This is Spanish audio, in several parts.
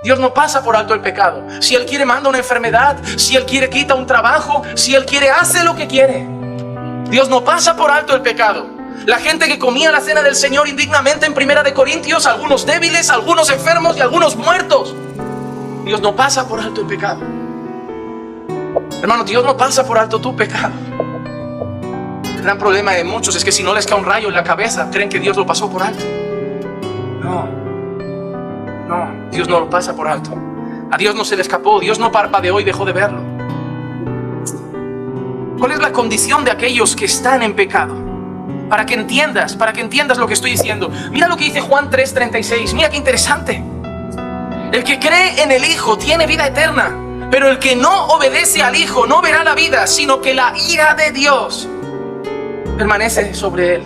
Dios no pasa por alto el pecado. Si Él quiere, manda una enfermedad. Si Él quiere, quita un trabajo. Si Él quiere, hace lo que quiere. Dios no pasa por alto el pecado. La gente que comía la cena del Señor indignamente en 1 Corintios, algunos débiles, algunos enfermos y algunos muertos. Dios no pasa por alto el pecado. Hermano, Dios no pasa por alto tu pecado. El gran problema de muchos es que si no les cae un rayo en la cabeza, creen que Dios lo pasó por alto. No, Dios no lo pasa por alto. A Dios no se le escapó, Dios no parpadeó y dejó de verlo. ¿Cuál es la condición de aquellos que están en pecado? Para que entiendas lo que estoy diciendo. Mira lo que dice Juan 3:36. Mira qué interesante. El que cree en el Hijo tiene vida eterna, pero el que no obedece al Hijo no verá la vida, sino que la ira de Dios permanece sobre él.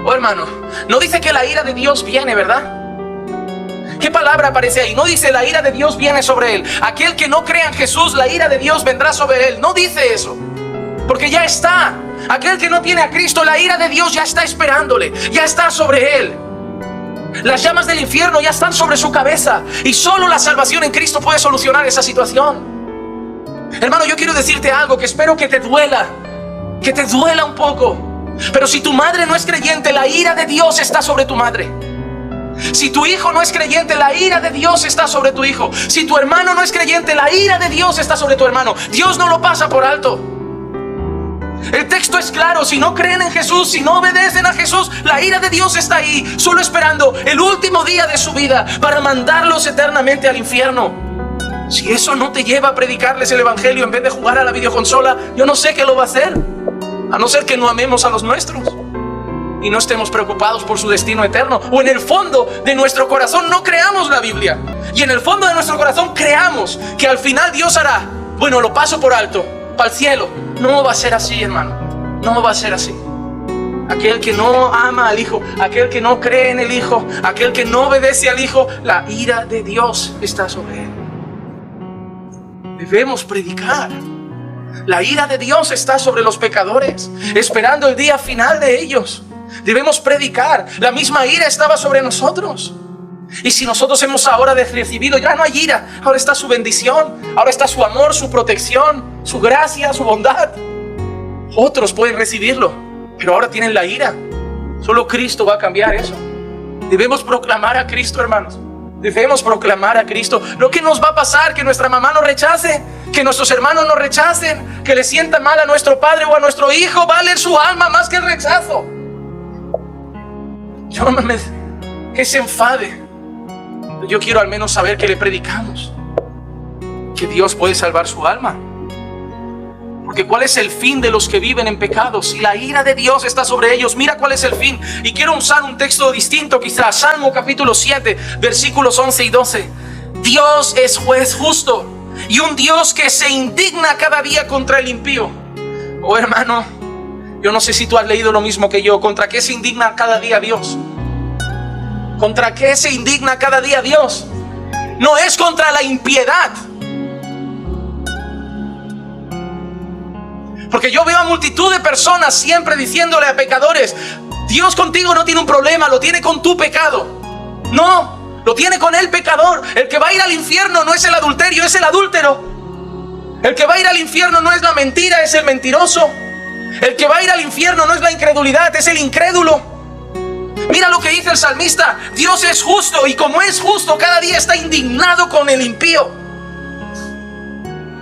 Oh, hermano, no dice que la ira de Dios viene, ¿verdad? ¿Qué palabra aparece ahí? No dice la ira de Dios viene sobre él. Aquel que no crea en Jesús, la ira de Dios vendrá sobre él. No dice eso, porque ya está. Aquel que no tiene a Cristo, la ira de Dios ya está esperándole, ya está sobre él. Las llamas del infierno ya están sobre su cabeza, y solo la salvación en Cristo puede solucionar esa situación. Hermano, yo quiero decirte algo que espero que te duela un poco. Pero si tu madre no es creyente, la ira de Dios está sobre tu madre. Si tu hijo no es creyente, la ira de Dios está sobre tu hijo. Si tu hermano no es creyente, la ira de Dios está sobre tu hermano. Dios no lo pasa por alto. El texto es claro: si no creen en Jesús, si no obedecen a Jesús, la ira de Dios está ahí, solo esperando el último día de su vida para mandarlos eternamente al infierno. Si eso no te lleva a predicarles el evangelio en vez de jugar a la videoconsola, yo no sé qué lo va a hacer, a no ser que no amemos a los nuestros y no estemos preocupados por su destino eterno, o en el fondo de nuestro corazón no creamos la Biblia, y en el fondo de nuestro corazón creamos que al final Dios hará, bueno, lo paso por alto, para el cielo. No va a ser así, hermano, no va a ser así. Aquel que no ama al Hijo, aquel que no cree en el Hijo, aquel que no obedece al Hijo, la ira de Dios está sobre él. Debemos predicar. La ira de Dios está sobre los pecadores, esperando el día final de ellos. Debemos predicar. La misma ira estaba sobre nosotros. Y si nosotros hemos ahora recibido, ya no hay ira, ahora está su bendición, ahora está su amor, su protección, su gracia, su bondad. Otros pueden recibirlo, pero ahora tienen la ira. Solo Cristo va a cambiar eso. Debemos proclamar a Cristo, hermanos. Debemos proclamar a Cristo. Lo que nos va a pasar, que nuestra mamá nos rechace, que nuestros hermanos nos rechacen, que le sienta mal a nuestro padre o a nuestro hijo, vale su alma más que el rechazo. Que se enfade. Yo quiero al menos saber que le predicamos, que Dios puede salvar su alma. Porque ¿cuál es el fin de los que viven en pecado? Si la ira de Dios está sobre ellos, mira cuál es el fin. Y quiero usar un texto distinto quizás. Salmo capítulo 7, versículos 11 y 12. Dios es juez justo y un Dios que se indigna cada día contra el impío. Oh, hermano, yo no sé si tú has leído lo mismo que yo. ¿Contra qué se indigna cada día Dios? ¿Contra qué se indigna cada día Dios? No es contra la impiedad. Porque yo veo a multitud de personas siempre diciéndole a pecadores: Dios contigo no tiene un problema, lo tiene con tu pecado. No, lo tiene con el pecador. El que va a ir al infierno no es el adulterio, es el adúltero. El que va a ir al infierno no es la mentira, es el mentiroso. El que va a ir al infierno no es la incredulidad, es el incrédulo. Mira lo que dice el salmista: Dios es justo, y como es justo, cada día está indignado con el impío.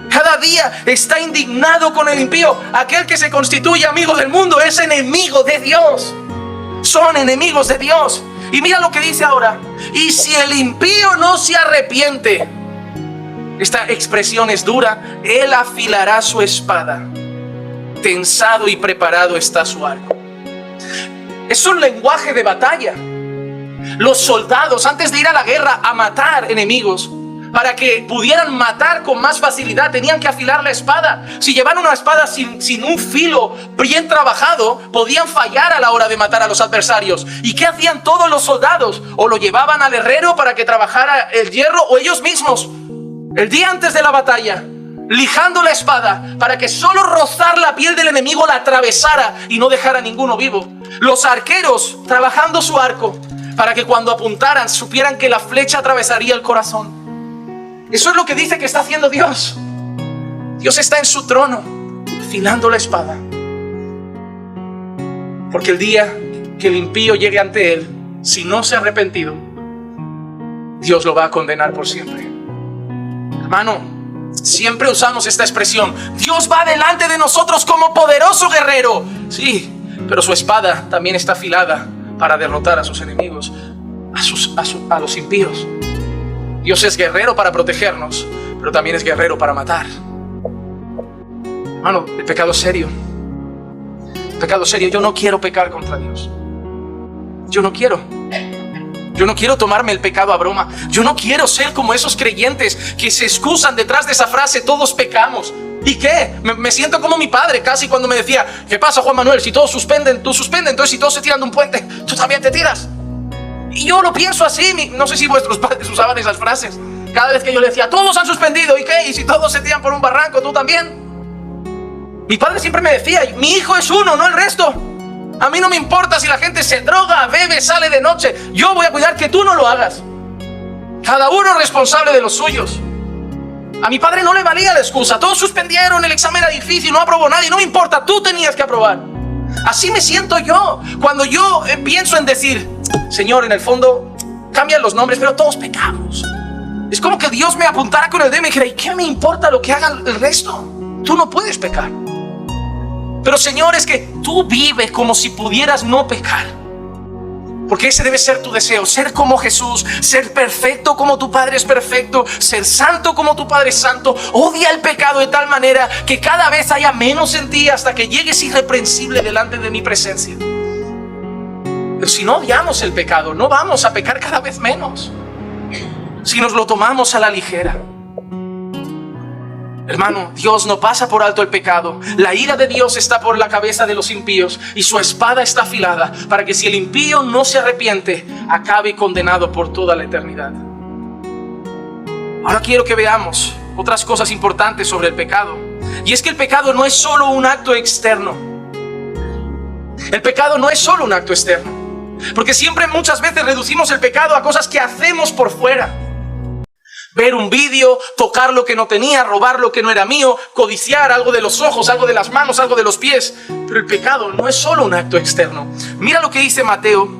Cada día está indignado con el impío. Aquel que se constituye amigo del mundo es enemigo de Dios. Son enemigos de Dios. Y mira lo que dice ahora: y si el impío no se arrepiente, esta expresión es dura, él afilará su espada. Tensado y preparado está su arco. Es un lenguaje de batalla. Los soldados, antes de ir a la guerra a matar enemigos, para que pudieran matar con más facilidad, tenían que afilar la espada. Si llevaban una espada sin un filo bien trabajado, podían fallar a la hora de matar a los adversarios. ¿Y qué hacían todos los soldados? O lo llevaban al herrero para que trabajara el hierro, o ellos mismos, el día antes de la batalla, lijando la espada para que solo rozar la piel del enemigo la atravesara y no dejara ninguno vivo. Los arqueros, trabajando su arco, para que cuando apuntaran supieran que la flecha atravesaría el corazón. Eso es lo que dice que está haciendo Dios. Dios está en su trono, afilando la espada. Porque el día que el impío llegue ante Él, si no se ha arrepentido, Dios lo va a condenar por siempre. Hermano, siempre usamos esta expresión: Dios va delante de nosotros como poderoso guerrero. Sí, pero su espada también está afilada para derrotar a sus enemigos, a los impíos. Dios es guerrero para protegernos, pero también es guerrero para matar. Hermano, el pecado es serio. El pecado es serio. Yo no quiero pecar contra Dios. Yo no quiero tomarme el pecado a broma. Yo no quiero ser como esos creyentes que se excusan detrás de esa frase: todos pecamos. ¿Y qué? Me siento como mi padre casi cuando me decía: ¿qué pasa, Juan Manuel? Si todos suspenden, tú suspendes. Entonces si todos se tiran de un puente, tú también te tiras. Y yo lo pienso así. No sé si vuestros padres usaban esas frases. Cada vez que yo le decía: todos han suspendido, ¿y qué? Y si todos se tiran por un barranco, tú también. Mi padre siempre me decía: mi hijo es uno, no el resto. A mí no me importa si la gente se droga, bebe, sale de noche. Yo voy a cuidar que tú no lo hagas. Cada uno es responsable de los suyos. A mi padre no le valía la excusa: todos suspendieron, el examen era difícil, no aprobó nadie. No me importa, tú tenías que aprobar. Así me siento yo cuando yo pienso en decir: Señor, en el fondo cambian los nombres, pero todos pecamos. Es como que Dios me apuntara con el dedo y me dijera: ¿y qué me importa lo que hagan el resto? Tú no puedes pecar. Pero Señor, es que tú vives como si pudieras no pecar. Porque ese debe ser tu deseo: ser como Jesús, ser perfecto como tu Padre es perfecto, ser santo como tu Padre es santo. Odia el pecado de tal manera que cada vez haya menos en ti hasta que llegues irreprensible delante de mi presencia. Pero si no odiamos el pecado, no vamos a pecar cada vez menos. Si nos lo tomamos a la ligera. Hermano, Dios no pasa por alto el pecado. La ira de Dios está por la cabeza de los impíos y su espada está afilada para que si el impío no se arrepiente, acabe condenado por toda la eternidad. Ahora quiero que veamos otras cosas importantes sobre el pecado. Y es que el pecado no es solo un acto externo. El pecado no es solo un acto externo. Porque siempre, muchas veces, reducimos el pecado a cosas que hacemos por fuera. Ver un vídeo, tocar lo que no tenía, robar lo que no era mío, codiciar algo de los ojos, algo de las manos, algo de los pies. Pero el pecado no es solo un acto externo. Mira lo que dice Mateo,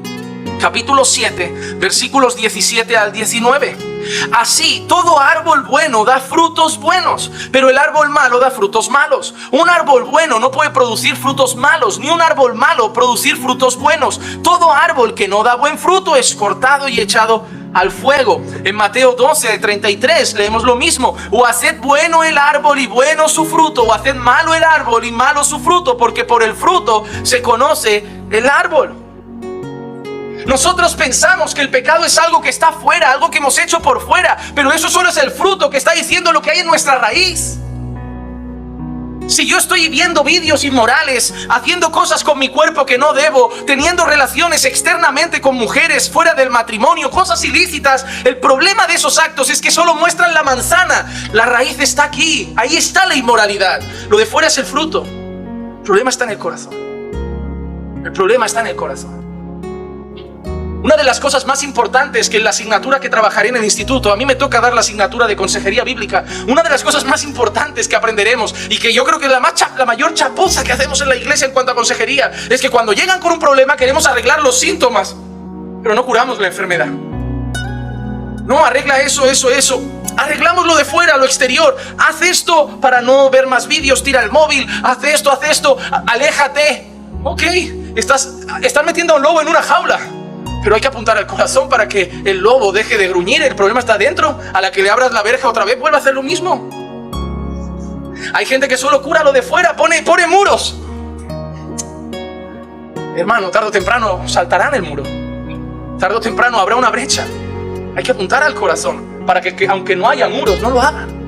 capítulo 7, versículos 17 al 19. Así, todo árbol bueno da frutos buenos, pero el árbol malo da frutos malos. Un árbol bueno no puede producir frutos malos, ni un árbol malo producir frutos buenos. Todo árbol que no da buen fruto es cortado y echado al fuego. En Mateo 12, 33 leemos lo mismo: o haced bueno el árbol y bueno su fruto, o haced malo el árbol y malo su fruto, porque por el fruto se conoce el árbol. Nosotros pensamos que el pecado es algo que está fuera, algo que hemos hecho por fuera, pero eso solo es el fruto que está diciendo lo que hay en nuestra raíz. Si yo estoy viendo vídeos inmorales, haciendo cosas con mi cuerpo que no debo, teniendo relaciones externamente con mujeres fuera del matrimonio, cosas ilícitas, el problema de esos actos es que solo muestran la manzana. La raíz está aquí, ahí está la inmoralidad. Lo de fuera es el fruto. El problema está en el corazón. El problema está en el corazón. Una de las cosas más importantes que en la asignatura que trabajaré en el instituto, a mí me toca dar la asignatura de consejería bíblica. Una de las cosas más importantes que aprenderemos, y que yo creo que la mayor chapuza que hacemos en la iglesia en cuanto a consejería, es que cuando llegan con un problema queremos arreglar los síntomas, pero no curamos la enfermedad. No, arregla eso. Arreglamos lo de fuera, lo exterior. Haz esto para no ver más vídeos, tira el móvil, haz esto, aléjate. Ok, estás metiendo a un lobo en una jaula. Pero hay que apuntar al corazón para que el lobo deje de gruñir. El problema está dentro. A la que le abras la verja otra vez, vuelve a hacer lo mismo. Hay gente que solo cura lo de fuera, pone muros. Hermano, tarde o temprano saltarán el muro. Tarde o temprano habrá una brecha. Hay que apuntar al corazón para que aunque no haya muros, no lo hagan.